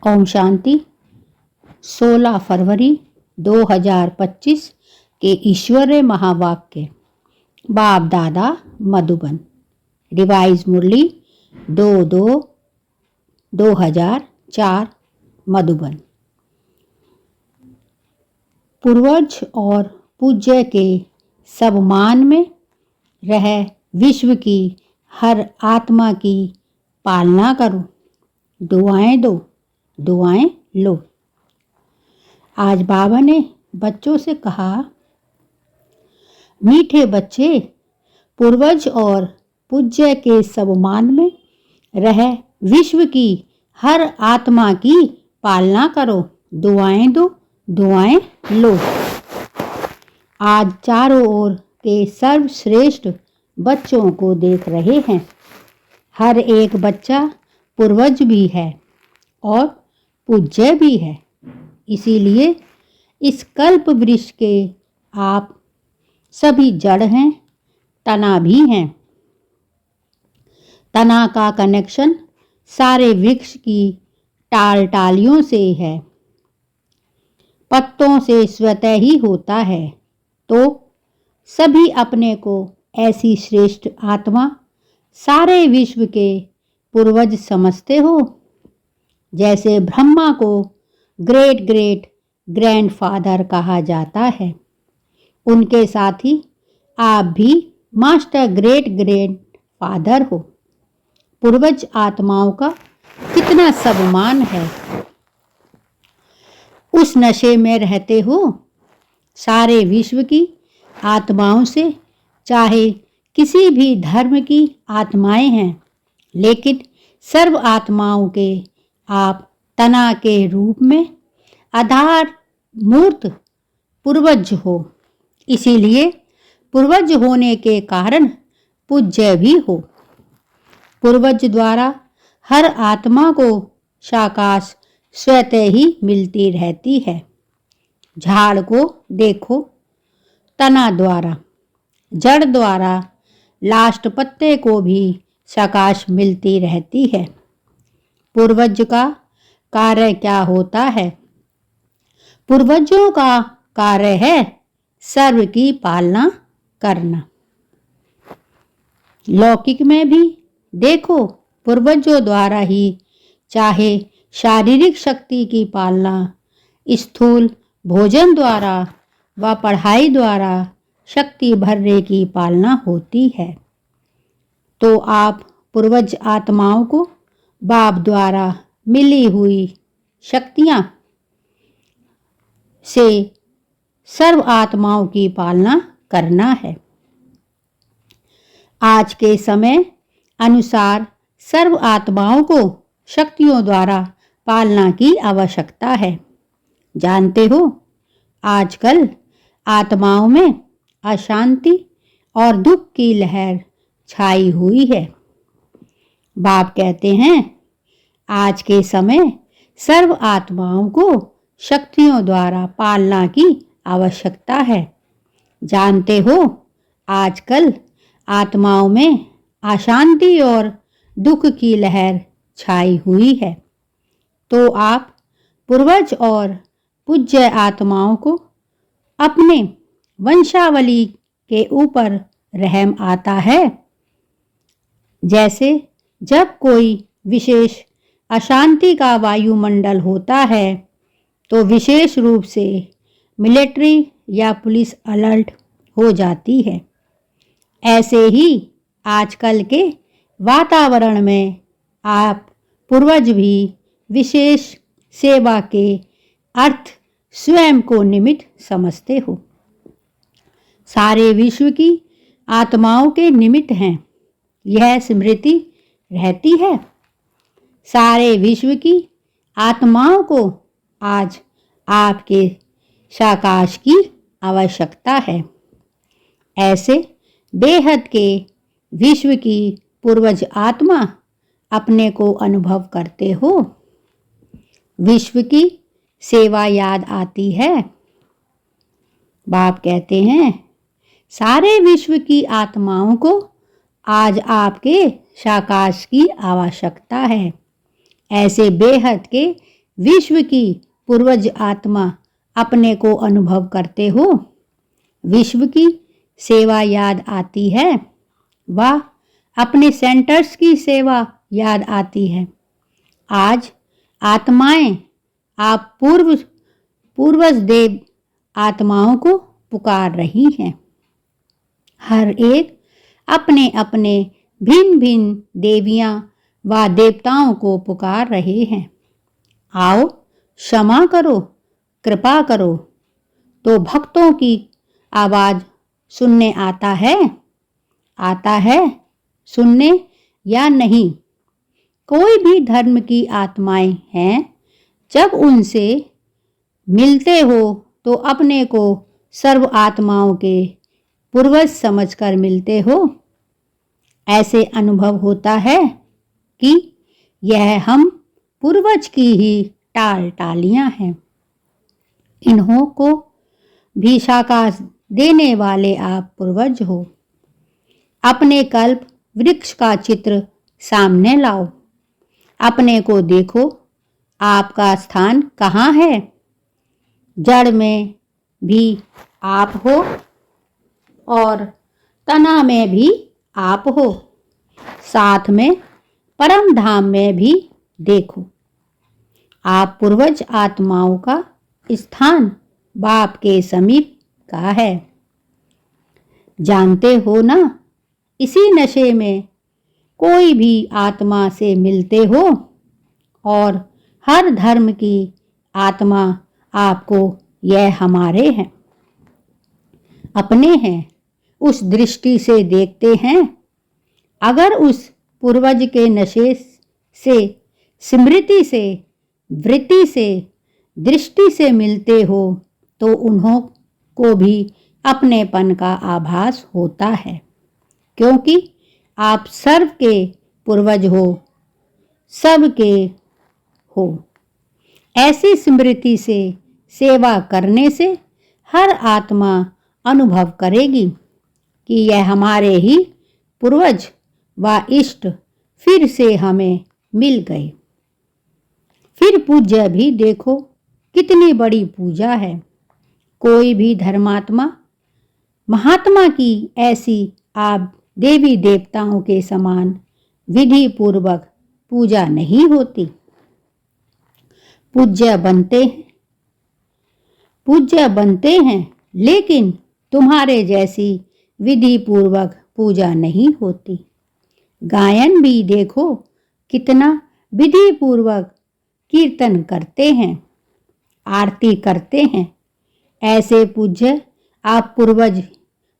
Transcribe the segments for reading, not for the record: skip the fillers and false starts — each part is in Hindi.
ओम शांति। 16 फरवरी 2025 के ईश्वरीय महावाक्य। बाप दादा मधुबन। रिवाइज मुरली 22/2004 मधुबन। पूर्वज और पूज्य के सब मान में रह विश्व की हर आत्मा की पालना करो। दुआएं दो, दुआएं लो। आज बाबा ने बच्चों से कहा, मीठे बच्चे, पूर्वज और पूज्य के सब मान में रह विश्व की हर आत्मा की पालना करो। दुआएं दो, दुआएं लो। आज चारों ओर के सर्वश्रेष्ठ बच्चों को देख रहे हैं। हर एक बच्चा पूर्वज भी है और पूज्य भी है। इसीलिए इस कल्प वृक्ष के आप सभी जड़ हैं, तना भी हैं। तना का कनेक्शन सारे वृक्ष की टालियों से है, पत्तों से स्वतः ही होता है। तो सभी अपने को ऐसी श्रेष्ठ आत्मा, सारे विश्व के पूर्वज समझते हो। जैसे ब्रह्मा को ग्रेट ग्रेट ग्रैंडफादर कहा जाता है, उनके साथ ही आप भी मास्टर ग्रेट ग्रैंडफादर हो। पूर्वज आत्माओं का कितना सम्मान है। उस नशे में रहते हो। सारे विश्व की आत्माओं से, चाहे किसी भी धर्म की आत्माएं हैं, लेकिन सर्व आत्माओं के आप तना के रूप में आधार मूर्त पूर्वज हो। इसीलिए पूर्वज होने के कारण पूज्य भी हो। पूर्वज द्वारा हर आत्मा को शाकाश स्वतः ही मिलती रहती है। झाड़ को देखो, तना द्वारा, जड़ द्वारा लास्ट पत्ते को भी शाकाश मिलती रहती है। पूर्वज का कार्य क्या होता है? पूर्वजों का कार्य है सर्व की पालना करना। लौकिक में भी देखो, पूर्वजों द्वारा ही चाहे शारीरिक शक्ति की पालना, स्थूल भोजन द्वारा व पढ़ाई द्वारा शक्ति भरने की पालना होती है। तो आप पूर्वज आत्माओं को बाप द्वारा मिली हुई शक्तियां से सर्व आत्माओं की पालना करना है। आज के समय अनुसार सर्व आत्माओं को शक्तियों द्वारा पालना की आवश्यकता है। जानते हो, आजकल आत्माओं में अशांति और दुख की लहर छाई हुई है। बाप कहते हैं, आज के समय सर्व आत्माओं को शक्तियों द्वारा पालना की आवश्यकता है। जानते हो, आजकल आत्माओं में अशांति और दुख की लहर छाई हुई है। तो आप पूर्वज और पूज्य आत्माओं को अपने वंशावली के ऊपर रहम आता है। जैसे जब कोई विशेष अशांति का वायुमंडल होता है, तो विशेष रूप से मिलिट्री या पुलिस अलर्ट हो जाती है। ऐसे ही आजकल के वातावरण में आप पूर्वज भी विशेष सेवा के अर्थ स्वयं को निमित्त समझते हो। सारे विश्व की आत्माओं के निमित्त हैं, यह स्मृति रहती है। सारे विश्व की आत्माओं को आज आपके शाकाश की आवश्यकता है। ऐसे बेहद के विश्व की पूर्वज आत्मा अपने को अनुभव करते हो। विश्व की सेवा याद आती है। बाप कहते हैं, सारे विश्व की आत्माओं को आज आपके शाकाश की आवश्यकता है। ऐसे बेहद के विश्व की पूर्वज आत्मा अपने को अनुभव करते हो? विश्व की सेवा याद आती है? वाह, अपने सेंटर्स की सेवा याद आती है। आज आत्माएं आप पूर्वज देव आत्माओं को पुकार रही हैं। हर एक अपने अपने भिन्न भिन्न देवियां व देवताओं को पुकार रहे हैं। आओ, क्षमा करो, कृपा करो। तो भक्तों की आवाज सुनने आता है सुनने या नहीं? कोई भी धर्म की आत्माएं हैं, जब उनसे मिलते हो तो अपने को सर्व आत्माओं के पूर्वज समझकर मिलते हो। ऐसे अनुभव होता है कि यह हम पूर्वज की ही टालियां हैं। इन्हों को भी साकार देने वाले आप पूर्वज हो। अपने कल्प वृक्ष का चित्र सामने लाओ। अपने को देखो, आपका स्थान कहाँ है? जड़ में भी आप हो और तना में भी आप हो। साथ में परम धाम में भी देखो। आप पूर्वज आत्माओं का स्थान बाप के समीप का है। जानते हो ना, इसी नशे में कोई भी आत्मा से मिलते हो और हर धर्म की आत्मा आपको यह हमारे हैं, अपने हैं, उस दृष्टि से देखते हैं। अगर उस पूर्वज के नशे से, स्मृति से, वृत्ति से, दृष्टि से मिलते हो तो उन्हों को भी अपनेपन का आभास होता है, क्योंकि आप सर्व के पूर्वज हो, सबके हो। ऐसी स्मृति से सेवा करने से हर आत्मा अनुभव करेगी कि यह हमारे ही पूर्वज व इष्ट फिर से हमें मिल गए। फिर पूज्य भी देखो, कितनी बड़ी पूजा है। कोई भी धर्मात्मा महात्मा की ऐसी आप देवी देवताओं के समान विधि पूर्वक पूजा नहीं होती। पूज्य बनते हैं, लेकिन तुम्हारे जैसी विधि पूर्वक पूजा नहीं होती। गायन भी देखो, कितना विधि पूर्वक कीर्तन करते हैं, आरती करते हैं। ऐसे पूज्य आप पूर्वज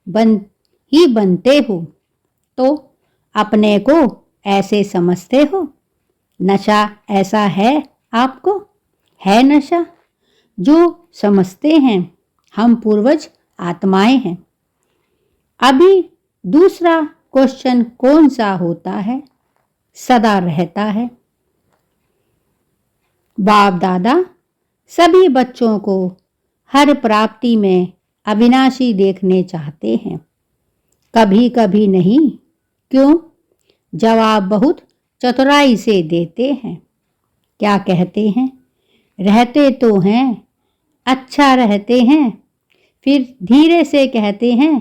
बनते हो तो अपने को ऐसे समझते हो। नशा ऐसा है आपको, है नशा जो समझते हैं हम पूर्वज आत्माएं हैं। अभी दूसरा क्वेश्चन कौन सा होता है, सदा रहता है। बाप दादा सभी बच्चों को हर प्राप्ति में अविनाशी देखने चाहते हैं, कभी कभी नहीं। क्यों? जवाब बहुत चतुराई से देते हैं। क्या कहते हैं? रहते तो हैं, अच्छा रहते हैं। फिर धीरे से कहते हैं,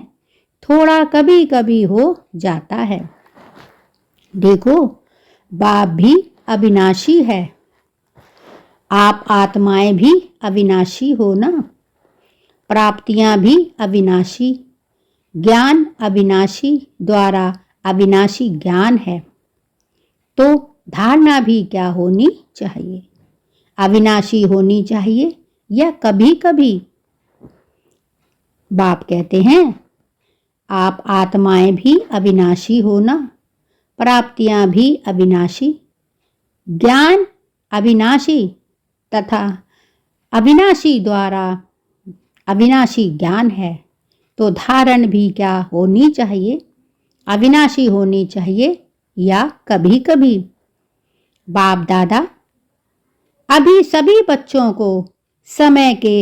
थोड़ा कभी कभी हो जाता है। देखो, बाप भी अविनाशी है, आप आत्माएं भी अविनाशी हो ना। प्राप्तियां भी अविनाशी, ज्ञान अविनाशी द्वारा अविनाशी ज्ञान है। तो धारणा भी क्या होनी चाहिए? अविनाशी होनी चाहिए या कभी कभी? बाप कहते हैं, आप आत्माएं भी अविनाशी हो ना, प्राप्तियां भी अविनाशी, ज्ञान अविनाशी तथा अविनाशी द्वारा अविनाशी ज्ञान है। तो धारण भी क्या होनी चाहिए? अविनाशी होनी चाहिए या कभी कभी? बाप दादा अभी सभी बच्चों को समय के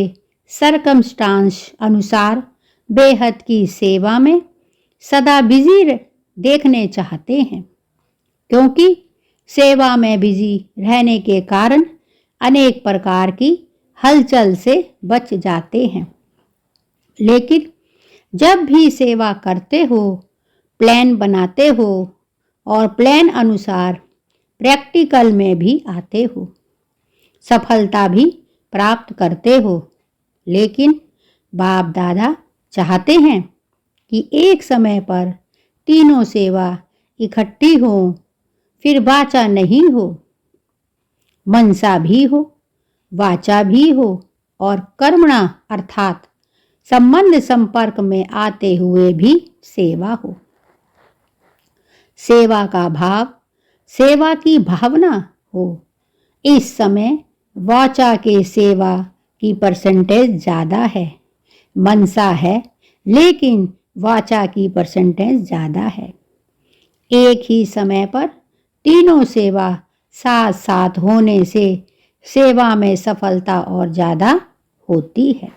सरकमस्टांस अनुसार बेहद की सेवा में सदा बिजी देखने चाहते हैं, क्योंकि सेवा में बिजी रहने के कारण अनेक प्रकार की हलचल से बच जाते हैं। लेकिन जब भी सेवा करते हो, प्लान बनाते हो और प्लान अनुसार प्रैक्टिकल में भी आते हो, सफलता भी प्राप्त करते हो। लेकिन बाप दादा चाहते हैं कि एक समय पर तीनों सेवा इकट्ठी हो, फिर वाचा नहीं हो, मनसा भी हो, वाचा भी हो और कर्मणा अर्थात संबंध संपर्क में आते हुए भी सेवा हो। सेवा का भाव, सेवा की भावना हो। इस समय वाचा के सेवा की परसेंटेज ज़्यादा है, मनसा है लेकिन वाचा की परसेंटेज ज़्यादा है। एक ही समय पर तीनों सेवा साथ साथ होने से सेवा में सफलता और ज़्यादा होती है।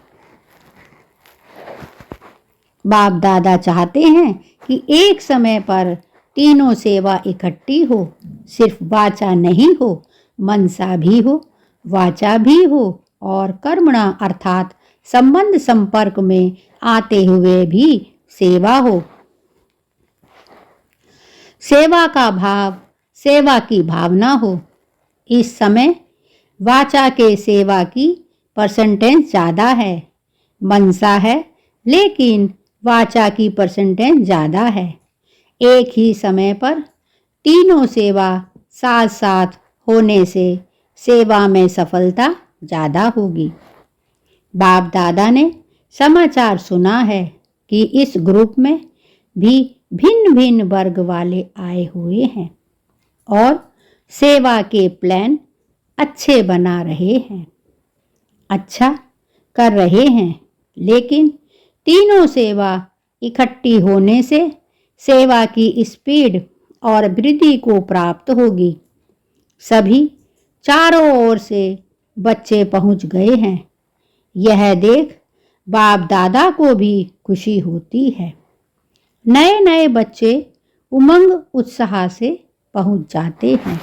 बाप दादा चाहते हैं कि एक समय पर तीनों सेवा इकट्ठी हो, सिर्फ वाचा नहीं हो, मनसा भी हो, वाचा भी हो और कर्मणा अर्थात संबंध संपर्क में आते हुए भी सेवा हो। सेवा का भाव, सेवा की भावना हो। इस समय वाचा के सेवा की परसेंटेज ज़्यादा है, मनसा है लेकिन वाचा की परसेंटेज ज़्यादा है। एक ही समय पर तीनों सेवा साथ साथ होने से सेवा में सफलता ज़्यादा होगी। बाप दादा ने समाचार सुना है कि इस ग्रुप में भी भिन्न भिन्न वर्ग वाले आए हुए हैं और सेवा के प्लान अच्छे बना रहे हैं, अच्छा कर रहे हैं। लेकिन तीनों सेवा इकट्ठी होने से सेवा की स्पीड और वृद्धि को प्राप्त होगी। सभी चारों ओर से बच्चे पहुंच गए हैं। यह देख बाप दादा को भी खुशी होती है। नए नए बच्चे उमंग उत्साह से पहुंच जाते हैं।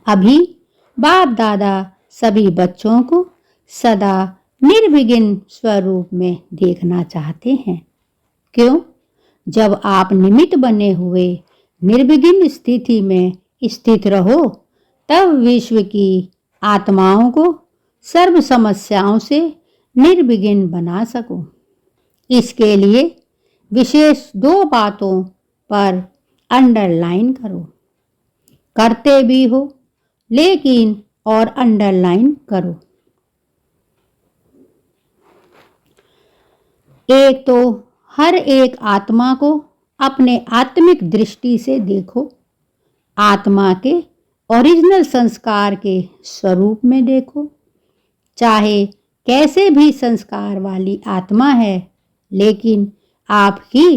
अभी बाप दादा सभी बच्चों को सदा निर्विघ्न स्वरूप में देखना चाहते हैं। क्यों? जब आप निमित्त बने हुए निर्विघ्न स्थिति में स्थित रहो, तब विश्व की आत्माओं को सर्व समस्याओं से निर्विघ्न बना सको। इसके लिए विशेष 2 बातों पर अंडरलाइन करो। करते भी हो लेकिन और अंडरलाइन करो। एक तो हर एक आत्मा को अपने आत्मिक दृष्टि से देखो। आत्मा के ओरिजिनल संस्कार के स्वरूप में देखो। चाहे कैसे भी संस्कार वाली आत्मा है, लेकिन आपकी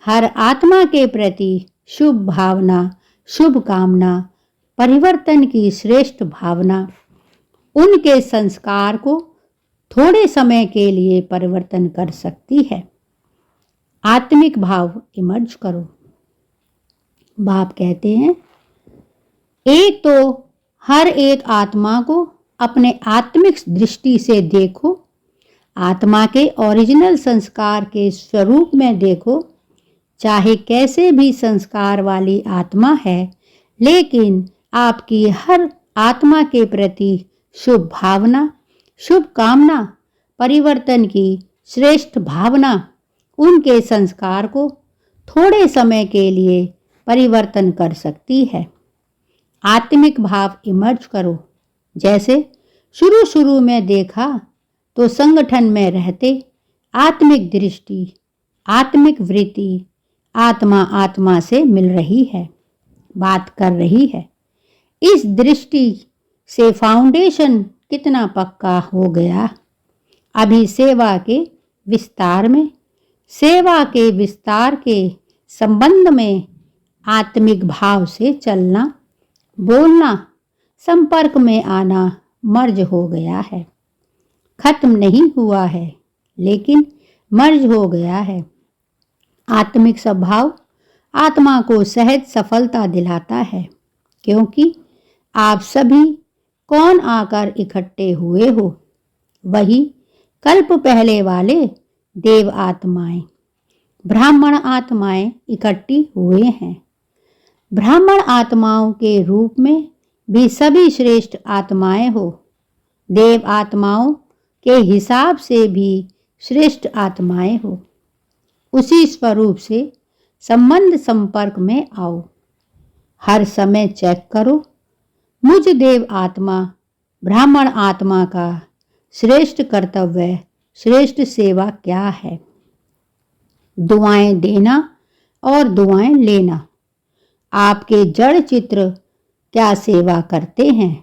हर आत्मा के प्रति शुभ भावना, शुभ कामना, परिवर्तन की श्रेष्ठ भावना उनके संस्कार को थोड़े समय के लिए परिवर्तन कर सकती है। आत्मिक भाव इमर्ज करो। बाप कहते हैं, एक तो हर एक आत्मा को अपने आत्मिक दृष्टि से देखो। आत्मा के ओरिजिनल संस्कार के स्वरूप में देखो। चाहे कैसे भी संस्कार वाली आत्मा है, लेकिन आपकी हर आत्मा के प्रति शुभ भावना, शुभ कामना, परिवर्तन की श्रेष्ठ भावना उनके संस्कार को थोड़े समय के लिए परिवर्तन कर सकती है। आत्मिक भाव इमर्ज करो। जैसे शुरू शुरू में देखा तो संगठन में रहते आत्मिक दृष्टि, आत्मिक वृत्ति आत्मा आत्मा से मिल रही है, बात कर रही है। इस दृष्टि से फाउंडेशन कितना पक्का हो गया। अभी सेवा के विस्तार में, सेवा के विस्तार के संबंध में आत्मिक भाव से चलना, बोलना, संपर्क में आना मर्ज हो गया है। खत्म नहीं हुआ है, लेकिन मर्ज हो गया है। आत्मिक स्वभाव आत्मा को सहज सफलता दिलाता है, क्योंकि आप सभी कौन आकर इकट्ठे हुए हो? वही कल्प पहले वाले देव आत्माएं, ब्राह्मण आत्माएं इकट्ठी हुए हैं। ब्राह्मण आत्माओं के रूप में भी सभी श्रेष्ठ आत्माएं हो। देव आत्माओं के हिसाब से भी श्रेष्ठ आत्माएं हो। उसी स्वरूप से संबंध संपर्क में आओ। हर समय चेक करो, मुझ देव आत्मा ब्राह्मण आत्मा का श्रेष्ठ कर्तव्य, श्रेष्ठ सेवा क्या है? दुआएं देना और दुआएं लेना। आपके जड़ चित्र क्या सेवा करते हैं?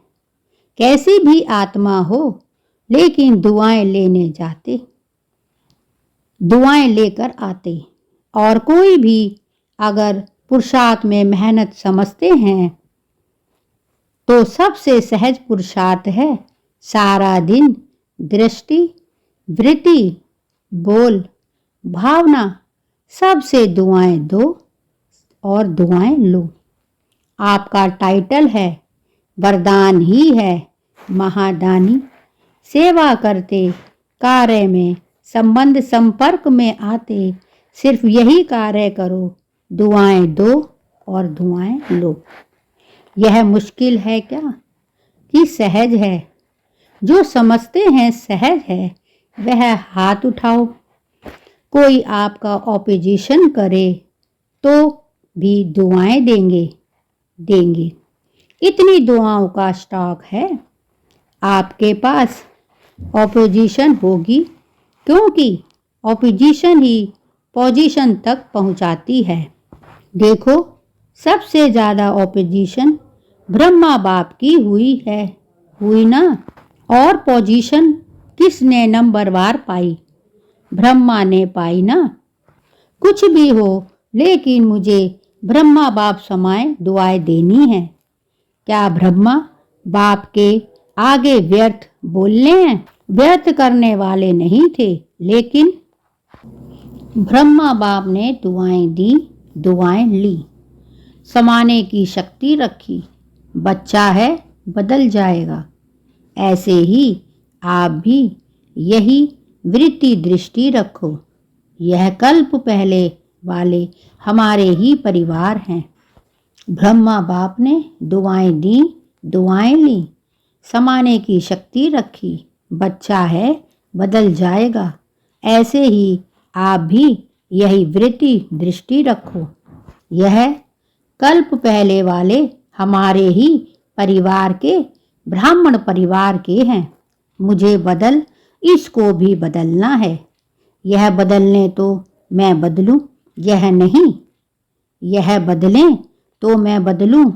कैसी भी आत्मा हो, लेकिन दुआएं लेने जाते, दुआएं लेकर आते। और कोई भी अगर पुरुषार्थ में मेहनत समझते हैं तो सबसे सहज पुरुषार्थ है सारा दिन दृष्टि, वृत्ति, बोल, भावना सबसे दुआएं दो और दुआएं लो। आपका टाइटल है, वरदान ही है महादानी। सेवा करते, कार्य में संबंध संपर्क में आते, सिर्फ यही कार्य करो, दुआएं दो और दुआएं लो। यह मुश्किल है क्या कि सहज है? जो समझते हैं सहज है वह हाथ उठाओ। कोई आपका ऑपोजिशन करे तो भी दुआएं देंगे। इतनी दुआओं का स्टॉक है आपके पास। ऑपोजिशन होगी क्योंकि ऑपोजिशन ही पोजीशन तक पहुंचाती है। देखो, सबसे ज़्यादा ऑपोजिशन ब्रह्मा बाप की हुई ना? और पोजीशन किसने नंबरवार पाई? ब्रह्मा ने पाई ना? कुछ भी हो, लेकिन मुझे ब्रह्मा बाप समाए दुआएं देनी है। क्या ब्रह्मा बाप के आगे व्यर्थ बोलने हैं? व्यर्थ करने वाले नहीं थे, लेकिन ब्रह्मा बाप ने दुआएं दी, दुआएं ली, समाने की शक्ति रखी। बच्चा है, बदल जाएगा। ऐसे ही आप भी यही वृत्ति दृष्टि रखो। यह कल्प पहले वाले हमारे ही परिवार हैं। ब्रह्मा बाप ने दुआएं दी, दुआएं ली, समाने की शक्ति रखी। बच्चा है, बदल जाएगा। ऐसे ही आप भी यही वृत्ति दृष्टि रखो। यह कल्प पहले वाले हमारे ही परिवार के, ब्राह्मण परिवार के हैं। मुझे बदल, इसको भी बदलना है। यह बदलने तो मैं बदलूं, यह नहीं। यह बदलें तो मैं बदलूं,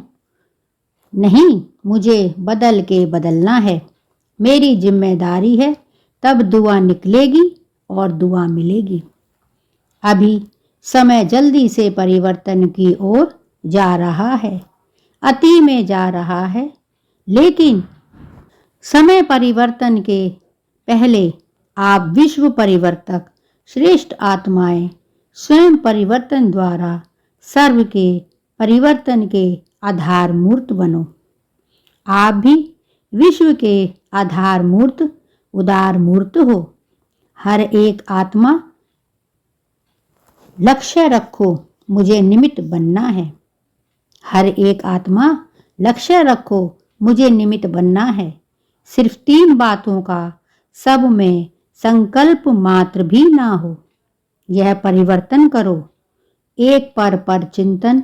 नहीं, मुझे बदल के बदलना है। मेरी जिम्मेदारी है, तब दुआ निकलेगी और दुआ मिलेगी। अभी समय जल्दी से परिवर्तन की ओर जा रहा है, अति में जा रहा है, लेकिन समय परिवर्तन के पहले आप विश्व परिवर्तक, श्रेष्ठ आत्माएं स्वयं परिवर्तन द्वारा सर्व के परिवर्तन के आधार मूर्त बनो। आप भी विश्व के आधार मूर्त, उदार मूर्त हो। हर एक आत्मा लक्ष्य रखो, मुझे निमित्त बनना है। हर एक आत्मा लक्ष्य रखो, मुझे निमित्त बनना है। सिर्फ 3 बातों का सब में संकल्प मात्र भी ना हो। यह परिवर्तन करो। एक पर चिंतन,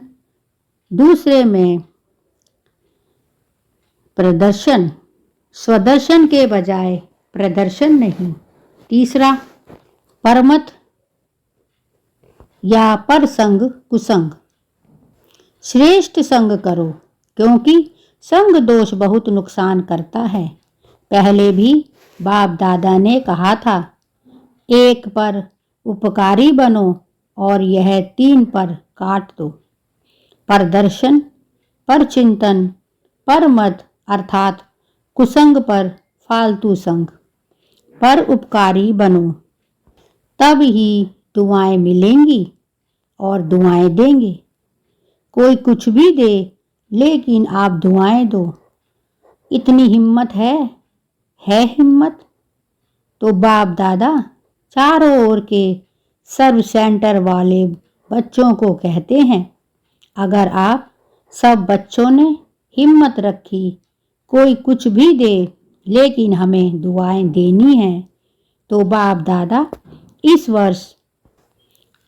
दूसरे में प्रदर्शन, स्वदर्शन के बजाय प्रदर्शन नहीं। तीसरा, परमत या पर संग कुसंग। श्रेष्ठ संग करो, क्योंकि संग दोष बहुत नुकसान करता है। पहले भी बाप दादा ने कहा था, एक पर उपकारी बनो और यह 3 पर काट दो। परदर्शन, पर चिंतन, पर मत अर्थात कुसंग पर फालतू संग। पर उपकारी बनो, तब ही दुआएं मिलेंगी और दुआएं देंगे। कोई कुछ भी दे, लेकिन आप दुआएं दो। इतनी हिम्मत है हिम्मत। तो बाप दादा चारों ओर के सर्व सेंटर वाले बच्चों को कहते हैं, अगर आप सब बच्चों ने हिम्मत रखी, कोई कुछ भी दे लेकिन हमें दुआएं देनी हैं, तो बाप दादा इस वर्ष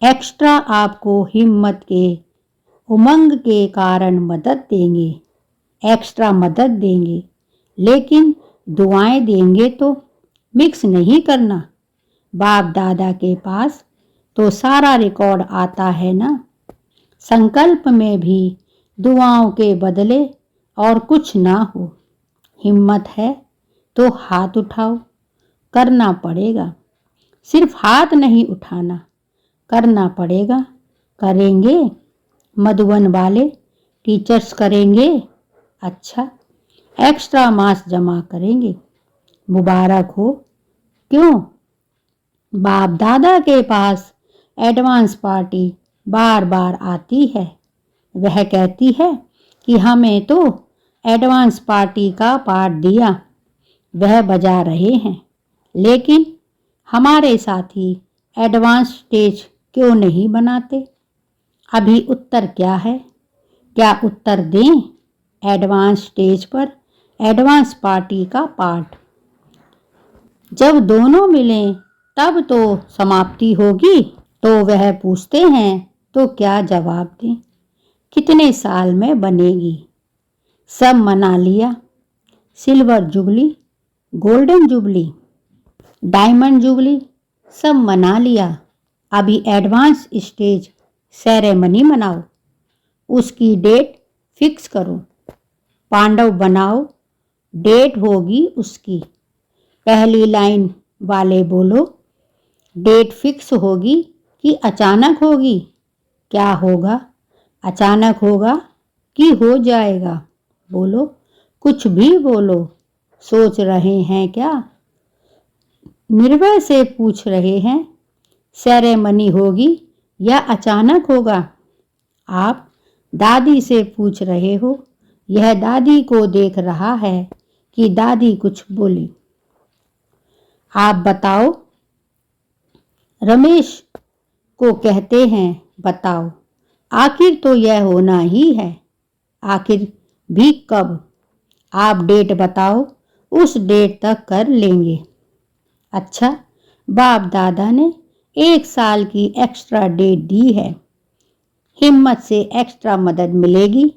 एक्स्ट्रा आपको हिम्मत के उमंग के कारण मदद देंगे, एक्स्ट्रा मदद देंगे। लेकिन दुआएं देंगे तो मिक्स नहीं करना। बाप दादा के पास तो सारा रिकॉर्ड आता है ना। संकल्प में भी दुआओं के बदले और कुछ ना हो। हिम्मत है तो हाथ उठाओ, करना पड़ेगा। सिर्फ हाथ नहीं उठाना, करना पड़ेगा। करेंगे? मधुबन वाले टीचर्स करेंगे? अच्छा, एक्स्ट्रा मार्क्स जमा करेंगे। मुबारक हो। क्यों? बाप दादा के पास एडवांस पार्टी बार बार आती है। वह कहती है कि हमें तो एडवांस पार्टी का पार्ट दिया, वह बजा रहे हैं, लेकिन हमारे साथी एडवांस स्टेज क्यों नहीं बनाते? अभी उत्तर क्या है? क्या उत्तर दें? एडवांस स्टेज पर एडवांस पार्टी का पार्ट जब दोनों मिलें तब तो समाप्ति होगी। तो वह पूछते हैं, तो क्या जवाब दें? कितने साल में बनेगी? सब मना लिया। Silver jubilee, golden jubilee, diamond jubilee सब मना लिया। अभी एडवांस स्टेज सेरेमनी मनाओ, उसकी डेट फिक्स करो। पांडव बनाओ, डेट होगी उसकी। पहली लाइन वाले बोलो, डेट फिक्स होगी कि अचानक होगी? क्या होगा? अचानक होगा कि हो जाएगा? बोलो, कुछ भी बोलो। सोच रहे हैं क्या? निर्भय से पूछ रहे हैं, सेरेमनी होगी या अचानक होगा? आप दादी से पूछ रहे हो। यह दादी को देख रहा है कि दादी कुछ बोली। आप बताओ। रमेश को कहते हैं, बताओ, आखिर तो यह होना ही है। आखिर भी कब? आप डेट बताओ, उस डेट तक कर लेंगे। अच्छा, बाप दादा ने 1 साल की एक्स्ट्रा डेट दी है। हिम्मत से एक्स्ट्रा मदद मिलेगी।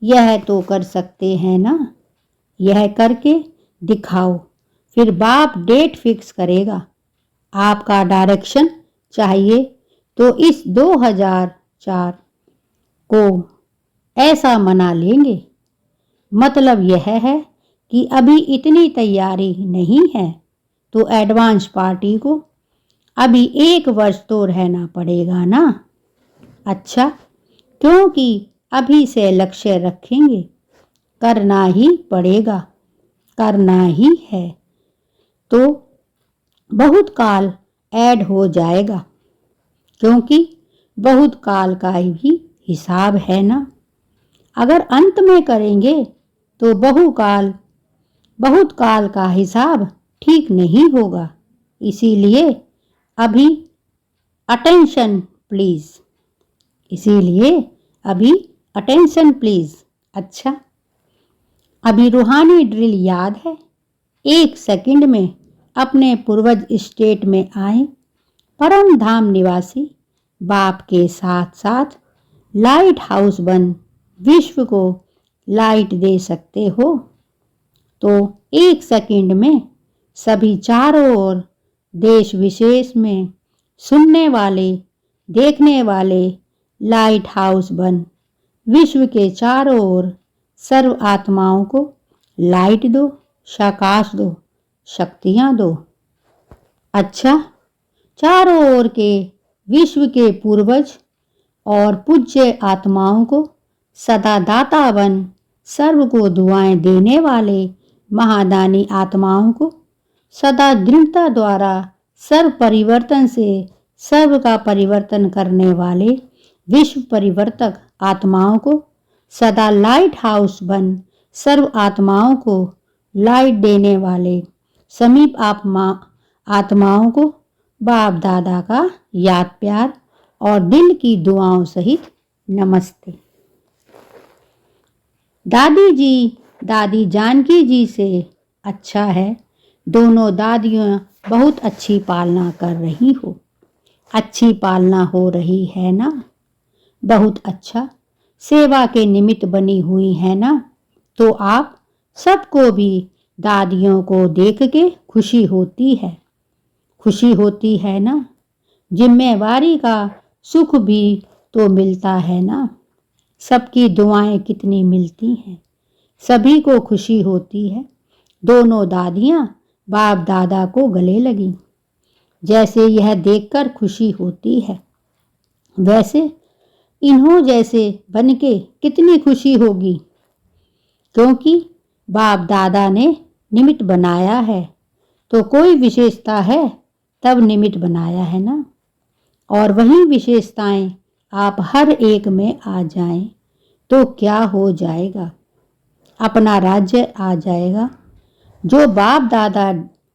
यह तो कर सकते हैं ना? यह करके दिखाओ, फिर बाप डेट फिक्स करेगा। आपका डायरेक्शन चाहिए तो इस 2004 को ऐसा मना लेंगे। मतलब यह है कि अभी इतनी तैयारी नहीं है, तो एडवांस पार्टी को अभी 1 वर्ष तो रहना पड़ेगा ना। अच्छा, क्योंकि अभी से लक्ष्य रखेंगे, करना ही पड़ेगा, करना ही है, तो बहुत काल ऐड हो जाएगा, क्योंकि बहुत काल का भी हिसाब है ना। अगर अंत में करेंगे तो बहुत काल का हिसाब ठीक नहीं होगा। इसीलिए अभी अटेंशन प्लीज। इसीलिए अभी अटेंशन प्लीज। अच्छा, अभी रूहानी ड्रिल याद है? 1 सेकंड में अपने पूर्वज स्टेट में आए। परम धाम निवासी बाप के साथ साथ लाइट हाउस बन विश्व को लाइट दे सकते हो। तो 1 सेकंड में सभी चारों ओर देश विशेष में सुनने वाले, देखने वाले लाइट हाउस बन विश्व के चारों ओर सर्व आत्माओं को लाइट दो, प्रकाश दो, शक्तियाँ दो। अच्छा, चारों ओर के विश्व के पूर्वज और पूज्य आत्माओं को सदा दाता बन सर्व को दुआएं देने वाले महादानी आत्माओं को सदा दृढ़ता द्वारा सर्व परिवर्तन से सर्व का परिवर्तन करने वाले विश्व परिवर्तक आत्माओं को सदा लाइट हाउस बन सर्व आत्माओं को लाइट देने वाले समीप आत्माओं को बाप दादा का याद प्यार और दिल की दुआओं सहित नमस्ते। दादी जी दादी जानकी जी से अच्छा है, दोनों दादियाँ बहुत अच्छी पालना कर रही हो। अच्छी पालना हो रही है ना? बहुत अच्छा। सेवा के निमित्त बनी हुई है ना? तो आप सबको भी दादियों को देख के खुशी होती है। खुशी होती है ना? जिम्मेवारी का सुख भी तो मिलता है ना? सबकी दुआएं कितनी मिलती हैं, सभी को खुशी होती है। दोनों दादियाँ बाप दादा को गले लगी। जैसे यह देखकर खुशी होती है, वैसे इन्हों जैसे बनके कितनी खुशी होगी, क्योंकि बाप दादा ने निमित्त बनाया है तो कोई विशेषता है तब निमित्त बनाया है ना। और वही विशेषताएं आप हर एक में आ जाएं तो क्या हो जाएगा, अपना राज्य आ जाएगा। जो बाप दादा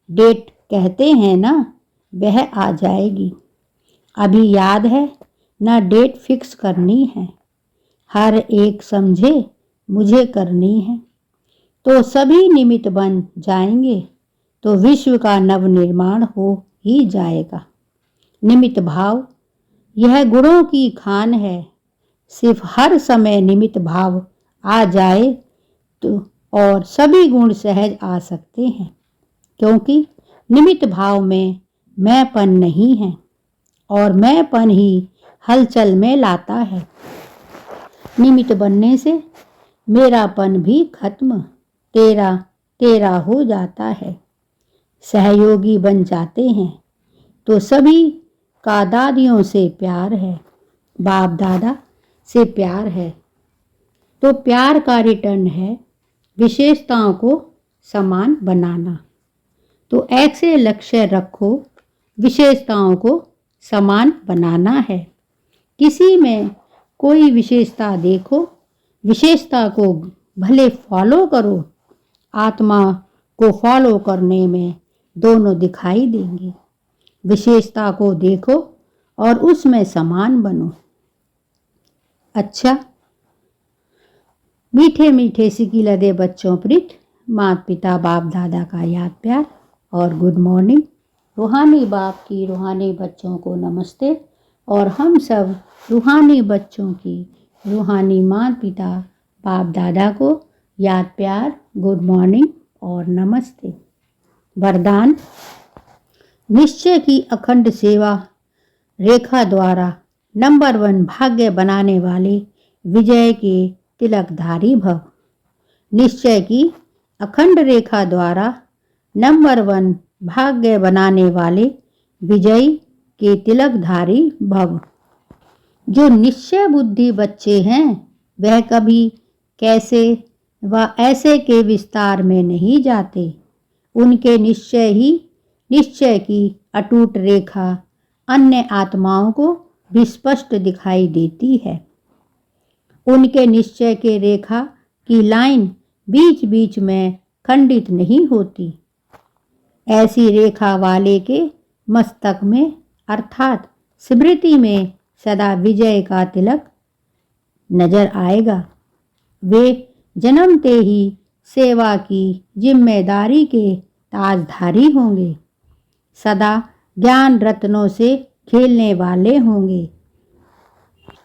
डेट कहते हैं ना, वह आ जाएगी। अभी याद है ना, डेट फिक्स करनी है, हर एक समझे मुझे करनी है, तो सभी निमित्त बन जाएंगे तो विश्व का नवनिर्माण हो ही जाएगा। निमित्त भाव यह गुणों की खान है। सिर्फ हर समय निमित्त भाव आ जाए तो और सभी गुण सहज आ सकते हैं, क्योंकि निमित्त भाव में मैंपन नहीं है और मैंपन ही हलचल में लाता है। निमित्त बनने से मेरापन भी खत्म, तेरा तेरा हो जाता है। सहयोगी बन जाते हैं तो सभी का दादियों से प्यार है, बाप दादा से प्यार है, तो प्यार का रिटर्न है विशेषताओं को समान बनाना। तो ऐसे लक्ष्य रखो, विशेषताओं को समान बनाना है। किसी में कोई विशेषता देखो, विशेषता को भले फॉलो करो, आत्मा को फॉलो करने में दोनों दिखाई देंगे। विशेषता को देखो और उसमें समान बनो। अच्छा, मीठे मीठे सिकिला दे बच्चों प्रीत, माता पिता बाप दादा का याद प्यार और गुड मॉर्निंग। रूहानी बाप की रूहानी बच्चों को नमस्ते और हम सब रूहानी बच्चों की रूहानी माता पिता बाप दादा को याद प्यार, गुड मॉर्निंग और नमस्ते। वरदान। निश्चय की अखंड सेवा रेखा द्वारा नंबर 1 भाग्य बनाने वाले विजय के तिलकधारी भव। निश्चय की अखंड रेखा द्वारा नंबर 1 भाग्य बनाने वाले विजय के तिलकधारी भव। जो निश्चय बुद्धि बच्चे हैं वह कभी कैसे व ऐसे के विस्तार में नहीं जाते। उनके निश्चय ही निश्चय की अटूट रेखा अन्य आत्माओं को भी स्पष्ट दिखाई देती है। उनके निश्चय के रेखा की लाइन बीच बीच में खंडित नहीं होती। ऐसी रेखा वाले के मस्तक में अर्थात स्मृति में सदा विजय का तिलक नजर आएगा। वे जन्मते ही सेवा की जिम्मेदारी के ताजधारी होंगे, सदा ज्ञान रत्नों से खेलने वाले होंगे,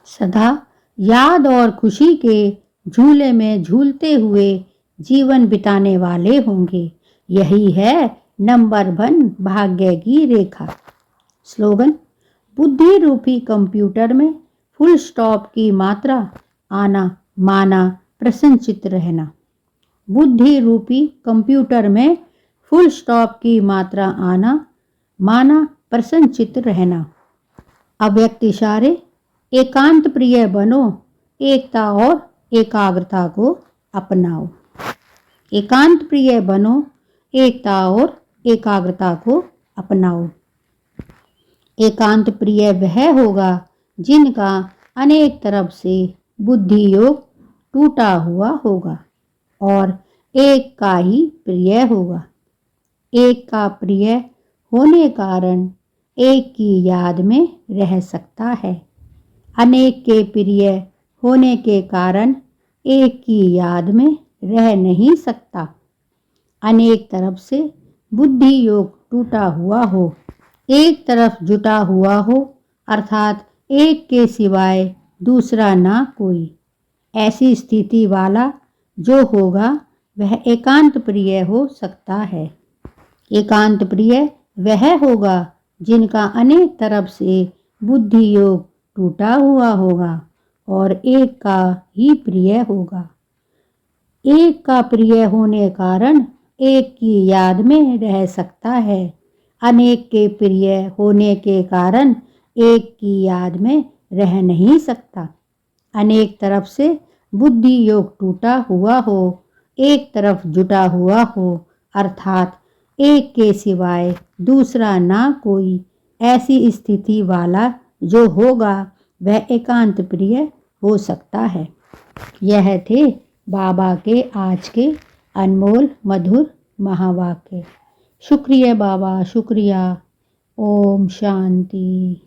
सदा याद और खुशी के झूले में झूलते हुए जीवन बिताने वाले होंगे। यही है नंबर 1 भाग्य की रेखा। स्लोगन। बुद्धि रूपी कंप्यूटर में फुल स्टॉप की मात्रा आना माना प्रसन्नचित्त रहना। बुद्धि रूपी कंप्यूटर में फुल स्टॉप की मात्रा आना माना प्रसन्नचित्त रहना। अव्यक्त इशारे। एकांत प्रिय बनो, एकता और एकाग्रता को अपनाओ। एकांत प्रिय बनो, एकता और एकाग्रता को अपनाओ। एकांत प्रिय वह होगा जिनका अनेक तरफ से बुद्धि योग टूटा हुआ होगा और एक का ही प्रिय होगा। एक का प्रिय होने कारण एक की याद में रह सकता है। अनेक के प्रिय होने के कारण एक की याद में रह नहीं सकता। अनेक तरफ से बुद्धि योग टूटा हुआ हो, एक तरफ जुटा हुआ हो, अर्थात एक के सिवाय दूसरा ना कोई, ऐसी स्थिति वाला जो होगा वह एकांत प्रिय हो सकता है। एकांत प्रिय वह होगा जिनका अनेक तरफ से बुद्धि योग टूटा हुआ होगा और एक का ही प्रिय होगा। एक का प्रिय होने कारण एक की याद में रह सकता है। अनेक के प्रिय होने के कारण एक की याद में रह नहीं सकता। अनेक तरफ से बुद्धि योग टूटा हुआ हो, एक तरफ जुटा हुआ हो, अर्थात एक के सिवाय दूसरा ना कोई, ऐसी स्थिति वाला जो होगा वह एकांत प्रिय हो सकता है। यह थे बाबा के आज के अनमोल मधुर महावाक्य। शुक्रिया बाबा, शुक्रिया। ओम शांति।